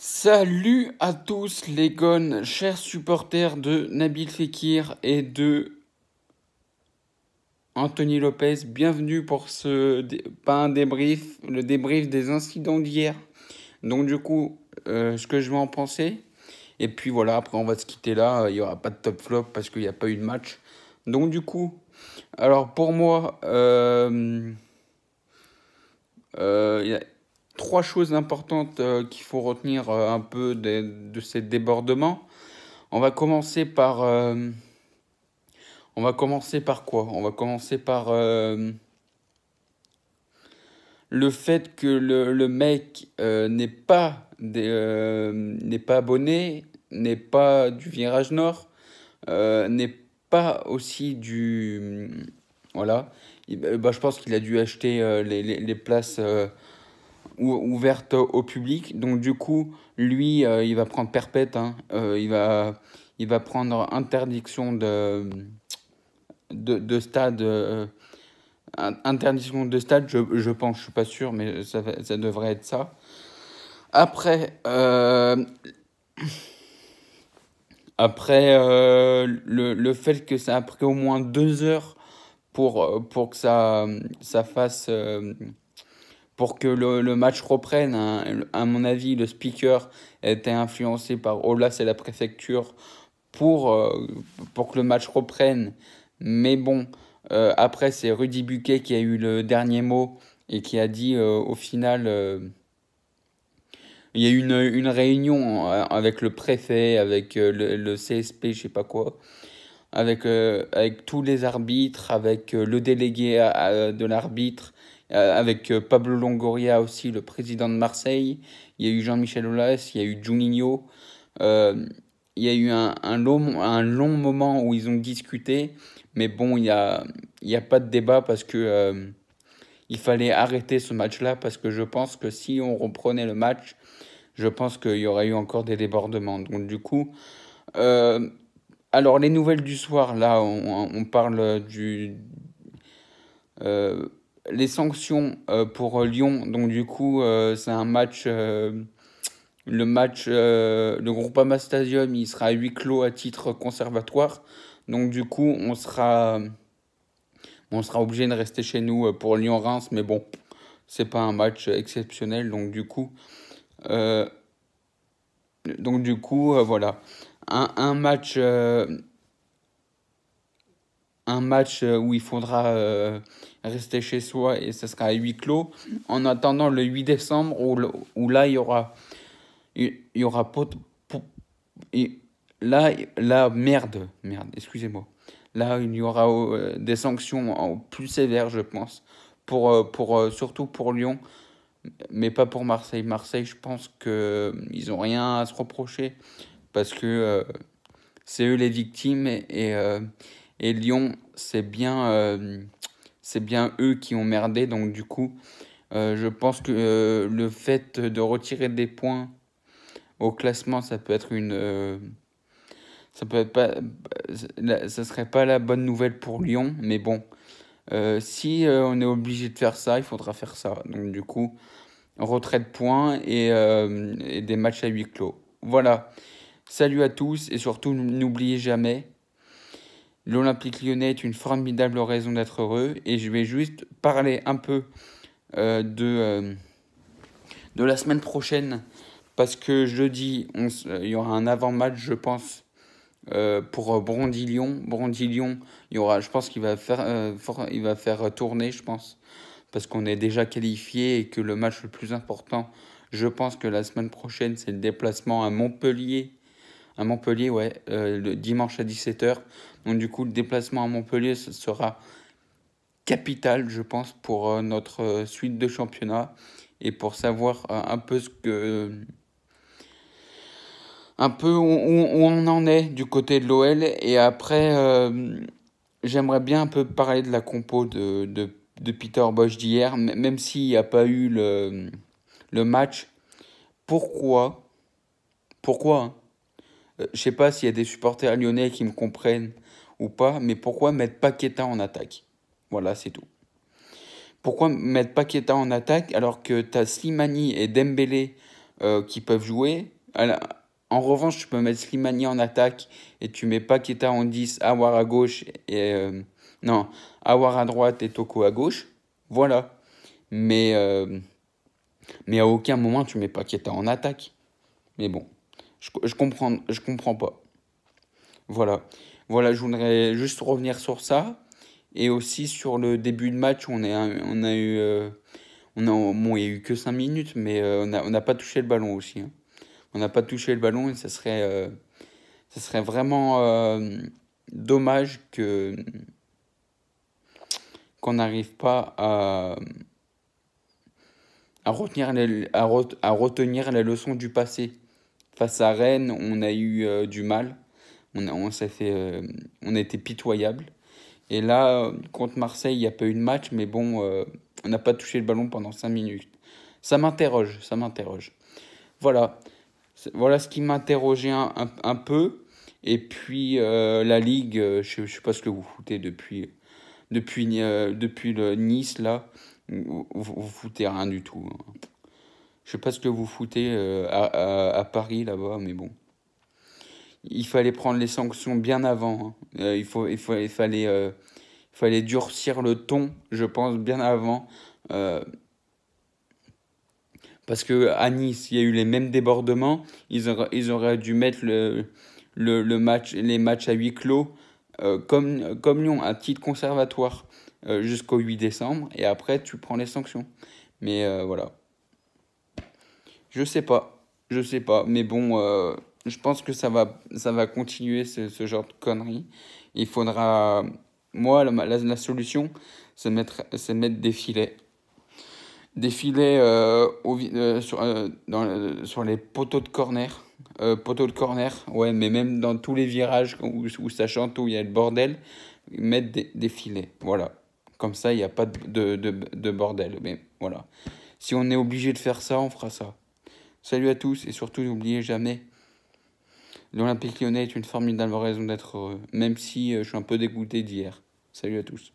Salut à tous les gones, chers supporters de Nabil Fekir et de Anthony Lopez. Bienvenue pour pas un débrief, le débrief des incidents d'hier. Donc du coup, ce que je vais en penser. Et puis voilà, après on va se quitter là. Il n'y aura pas de top flop parce qu'il n'y a pas eu de match. Donc du coup, alors pour moi, il y a trois choses importantes qu'il faut retenir un peu de ces débordements. On va commencer par, on va commencer par quoi? On va commencer par le fait que le mec n'est pas abonné, n'est pas du Virage Nord, n'est pas aussi du, voilà. Bah, je pense qu'il a dû acheter les places ouvertes au public. Donc du coup, lui, il va prendre perpète, hein. Il va prendre interdiction de stade. Interdiction de stade, je pense, je suis pas sûr, mais ça devrait être ça. Après, le fait que ça a pris au moins 2 heures pour que ça fasse, pour que le match reprenne, hein. À mon avis, le speaker était influencé par Olas et la préfecture pour, euh, pour que le match reprenne. Mais bon, après, c'est Rudy Buquet qui a eu le dernier mot et qui a dit au final, il y a eu une réunion avec le préfet, avec le CSP, je sais pas quoi, avec tous les arbitres, avec le délégué de l'arbitre, avec Pablo Longoria aussi, le président de Marseille. Il y a eu Jean-Michel Aulas, il y a eu Juninho. Euh, il y a eu un long moment où ils ont discuté, mais bon, il y a pas de débat parce que il fallait arrêter ce match-là parce que je pense que si on reprenait le match, je pense qu'il y aurait eu encore des débordements. Donc du coup, euh, alors les nouvelles du soir, là, on parle euh, les sanctions pour Lyon. Donc du coup, c'est un match. Le Groupama Stadium, il sera à huis clos à titre conservatoire. Donc du coup, on sera obligé de rester chez nous pour Lyon-Reims. Mais bon, c'est pas un match exceptionnel. Euh, donc du coup, voilà. Un match, où il faudra rester chez soi et ce sera à huis clos. En attendant le 8 décembre, où là, il y aura et merde, excusez-moi. Là, il y aura des sanctions plus sévères, je pense, surtout pour Lyon, mais pas pour Marseille. Marseille, je pense que ils ont rien à se reprocher parce que c'est eux les victimes et Lyon, c'est bien eux qui ont merdé. Donc du coup, je pense que le fait de retirer des points au classement, ça peut être pas, ça serait pas la bonne nouvelle pour Lyon, mais bon, si on est obligé de faire ça, il faudra faire ça. Donc du coup, retrait de points et des matchs à huis clos. Voilà. Salut à tous et surtout n'oubliez jamais, l'Olympique Lyonnais est une formidable raison d'être heureux et je vais juste parler un peu de la semaine prochaine parce que jeudi, il y aura un avant-match, je pense, pour Bondy-Lyon. Bondy-Lyon, je pense qu'il va faire, il va faire tourner, je pense, parce qu'on est déjà qualifié et que le match le plus important, je pense que la semaine prochaine, c'est le déplacement à Montpellier. À Montpellier, ouais, le dimanche à 17h. Donc du coup, le déplacement à Montpellier, ce sera capital, je pense, pour notre suite de championnat et pour savoir un peu un peu où on en est du côté de l'OL. Et après, j'aimerais bien un peu parler de la compo de Peter Bosz d'hier, même s'il n'y a pas eu le match. Pourquoi? Pourquoi, hein? Je sais pas s'il y a des supporters lyonnais qui me comprennent ou pas, mais pourquoi mettre Paqueta en attaque? Voilà, c'est tout. Pourquoi mettre Paqueta en attaque alors que tu as Slimani et Dembélé qui peuvent jouer? À la- En revanche, tu peux mettre Slimani en attaque et tu mets Paqueta en 10, Awar à gauche et... non, Awar à droite et Toko à gauche. Voilà. Mais, euh, mais à aucun moment tu mets Paqueta en attaque. Mais bon, je comprends pas. Voilà. Voilà, je voudrais juste revenir sur ça. Et aussi sur le début de match, on a eu... bon, il n'y a eu que 5 minutes, mais on n'a pas touché le ballon aussi, hein. On n'a pas touché le ballon et ça serait vraiment dommage qu'on n'arrive pas à retenir les leçons du passé. Face à Rennes, on a eu du mal. On s'est fait, on a été pitoyable. Et là, contre Marseille, il n'y a pas eu de match, mais bon, on n'a pas touché le ballon pendant 5 minutes. Ça m'interroge, ça m'interroge. Voilà, voilà ce qui m'interrogeait un peu. Et puis la Ligue, je ne sais pas ce que vous foutez depuis le Nice, là. Vous foutez rien du tout, hein. Je sais pas ce que vous foutez à Paris, là-bas, mais bon. Il fallait prendre les sanctions bien avant, hein. Il fallait durcir le ton, je pense, bien avant. euh, Parce que à Nice, il y a eu les mêmes débordements. Ils auraient dû mettre le match, les matchs à huis clos, comme Lyon, à titre conservatoire, jusqu'au 8 décembre. Et après, tu prends les sanctions. Mais voilà. Je sais pas. Je sais pas. Mais bon, je pense que ça va continuer ce genre de conneries. Il faudra. Moi, la solution, c'est mettre des filets. Des filets sur les poteaux de corner. Poteaux de corner, ouais, mais même dans tous les virages où ça chante, où il y a le bordel, mettre des filets. Voilà. Comme ça, il n'y a pas de bordel. Mais voilà. Si on est obligé de faire ça, on fera ça. Salut à tous et surtout n'oubliez jamais, l'Olympique lyonnais est une formidable raison d'être heureux, même si je suis un peu dégoûté d'hier. Salut à tous.